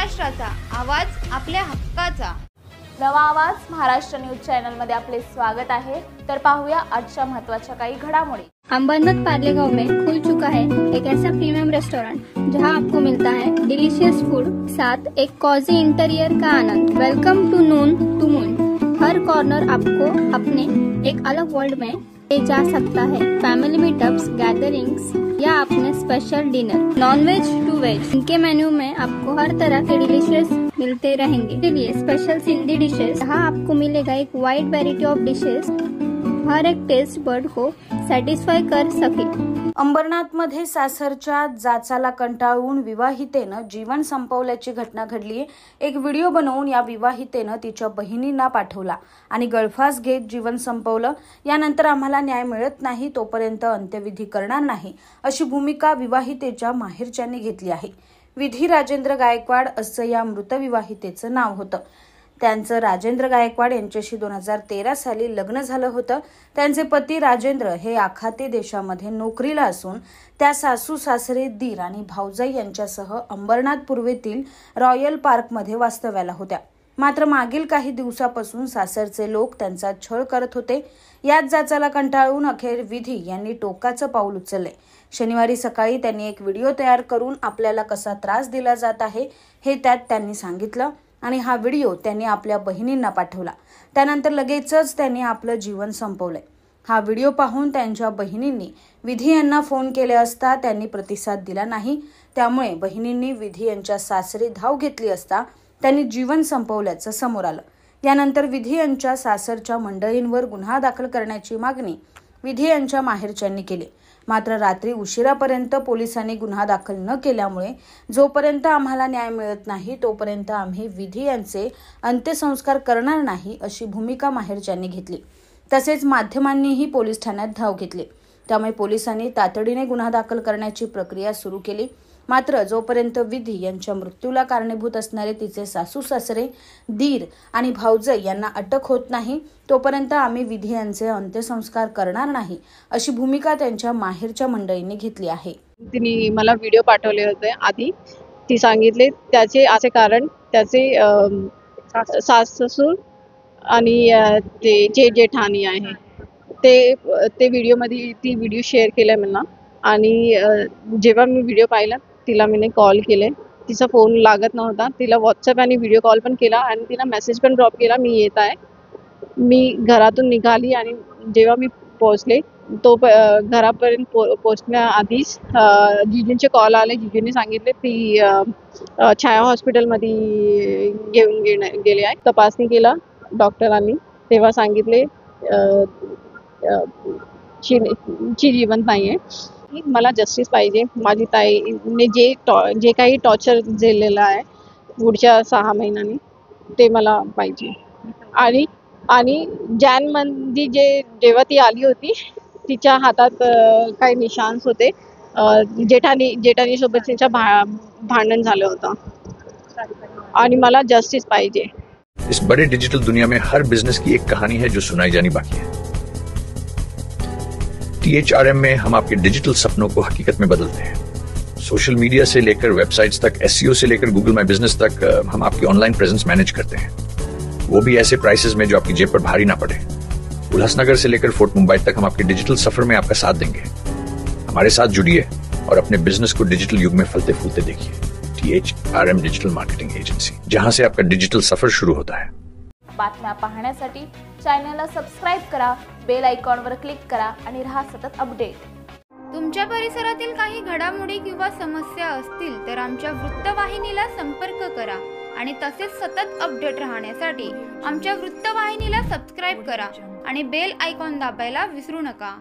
महाराष्ट्राचा आवाज, आपल्या हक्काचा. नवा आवाज महाराष्ट्र न्यूज चैनल मध्ये आपले स्वागत आहे. तर पाहूया आजच्या महत्त्वाच्या काही घडामोडी. अंबरनाथ पार्लेगांव में खुल चुका है एक ऐसा प्रीमियम रेस्टोरेंट जहां आपको मिलता है डिलीशियस फूड, साथ एक कॉजी इंटीरियर का आनंद. Welcome to noon to moon. हर कॉर्नर आपको अपने एक अलग वर्ल्ड में ले जा सकता है. फैमिली मीटअप्स, गैदरिंग्स या अपने special dinner. Non veg to veg, इनके मेन्यू में आपको हर तरह के डिलीशियस मिलते रहेंगे. इसलिए स्पेशल सिंधी डिशेस, यहाँ आपको मिलेगा एक वाइड वैरायटी ऑफ डिशेस. हर एक टेस्ट बर्ड को सॅटिस्फाय कर सके. अंबरनाथमध्ये सासरच्या जाचाला कंटाळून विवाहितेनं जीवन संपवल्याची घटना घडली. एक व्हिडिओ बनवून या विवाहितेनं तिच्या बहिणींना पाठवला आणि गळफास घेत जीवन संपवलं. यानंतर आम्हाला न्याय मिळत नाही तोपर्यंत अंत्यविधी करणार नाही अशी भूमिका विवाहितेच्या माहेरच्यांनी घेतली आहे. विधी राजेंद्र गायकवाड असं या मृत विवाहितेचं नाव होतं. त्यांचं राजेंद्र गायकवाड यांच्याशी 2013 साली लग्न झालं होतं. त्यांचे पती राजेंद्र हे आखाती देशामध्ये नोकरीला असून त्या सासू सासरे, दीर आणि भाऊजाई यांच्यासह अंबरनाथ पूर्वेतील रॉयल पार्कमध्ये वास्तव्याला होत्या. मात्र मागील काही दिवसापासून सासरचे लोक त्यांचा छळ करत होते. याच जाचाला कंटाळून अखेर विधी यांनी टोकाचं पाऊल उचलले. शनिवारी सकाळी त्यांनी एक व्हिडिओ तयार करून आपल्याला कसा त्रास दिला जात आहे हे त्यात त्यांनी सांगितलं आणि हा व्हिडिओ त्यांनी आपल्या बहिणींना पाठवला. त्यानंतर लगेचच त्यांनी आपलं जीवन संपवलंय. हा व्हिडिओ पाहून त्यांच्या बहिणींनी विधी यांना फोन केले असता त्यांनी प्रतिसाद दिला नाही. त्यामुळे बहिणींनी विधी यांच्या सासरी धाव घेतली असता त्यांनी जीवन संपवल्याचं समोर आलं. यानंतर विधी यांच्या सासरच्या मंडळींवर गुन्हा दाखल करण्याची मागणी विधी यांच्या माहेरच्यांनी केली. मात्र रात्री उशिरापर्यंत पोलिसांनी गुन्हा दाखल न केल्यामुळे जोपर्यंत आम्हाला न्याय मिळत नाही तोपर्यंत आम्ही विधी यांचे अंत्यसंस्कार करणार नाही अशी भूमिका माहेरच्यांनी घेतली. तसेच माध्यमांनीही पोलीस ठाण्यात धाव घेतली. त्यामुळे पोलिसांनी तातडीने गुन्हा दाखल करण्याची प्रक्रिया सुरू केली. मात्र जोपर्यंत विधी यांच्या मृत्यूला कारणीभूत असणारे तिचे सासू सासरे, दीर आणि भाऊजाई यांना अटक होत नाही तोपर्यंत आम्ही विधी यांचे अंत्यसंस्कार करणार नाही अशी भूमिका त्यांच्या माहेरच्या मंडळींनी घेतली आहे. तिने मला व्हिडिओ पाठवले होते. आधी ती सांगितले त्याचे असे कारण त्याचे सासू आणि ते जे जेठाणी आहे ते व्हिडिओमध्ये ती व्हिडिओ शेअर केला मला. आणि जेव्हा मी व्हिडिओ पाहिला तिला मी कॉल केले. तिचा फोन लागत नव्हता. तिला व्हॉट्सअप आणि व्हिडिओ कॉल पण केला आणि तिला मेसेज पण ड्रॉप केला मी येत आहे. मी घरातून निघाली आणि जेव्हा मी पोहोचले तो घरापर्यंत पोहोचण्याआधीच जिजूंचे कॉल आले. जिजूंनी सांगितले ती छाया हॉस्पिटलमध्ये घेऊन गेले आहे. तपासणी केला डॉक्टरांनी तेव्हा सांगितले ची जिवंत नाही आहे. मला जस्टिस पाहिजे. माझी ताईने जे काही टॉर्चर झेललेलं आहे पुढच्या 6 महिन्यांनी ते मला पाहिजे. आणि जॅनमध्ये जेव्हा ती आली होती तिच्या हातात काही निशान्स होते. जेठानी सोबत तिच्या भांडण झालं होतं आणि मला जस्टिस पाहिजे. इस बड़े डिजिटल दुनिया में हर बिजनेस की एक कहानी है जो सुनाई जानी बाकी है. THRM में हम आपके डिजिटल सपनों को हकीकत में बदलते हैं. सोशल मीडिया से लेकर वेबसाइट्स तक, SEO से लेकर गूगल माई बिजनेस तक हम आपकी ऑनलाइन प्रेजेंस मैनेज करते हैं, वो भी ऐसे प्राइसेस में जो आपकी जेब पर भारी ना पड़े. उल्लासनगर से लेकर फोर्ट मुंबई तक हम आपके डिजिटल सफर में आपका साथ देंगे. हमारे साथ जुड़िए और अपने बिजनेस को डिजिटल युग में फलते फूलते देखिए. THRM डिजिटल मार्केटिंग एजेंसी, जहां से आपका डिजिटल सफर शुरू होता है. बातम्या पाहण्यासाठी चॅनलला सबस्क्राइब करा, बेल आयकॉनवर क्लिक करा आणि रहा सतत अपडेट. तुमच्या परिसरातील काही घडामोडी किंवा समस्या असतील तर आमच्या वृत्तवाहिनीला संपर्क करा आणि तसेच सतत अपडेट राहण्यासाठी आमच्या वृत्तवाहिनीला सबस्क्राइब करा आणि बेल आयकॉन दाबायला विसरू नका.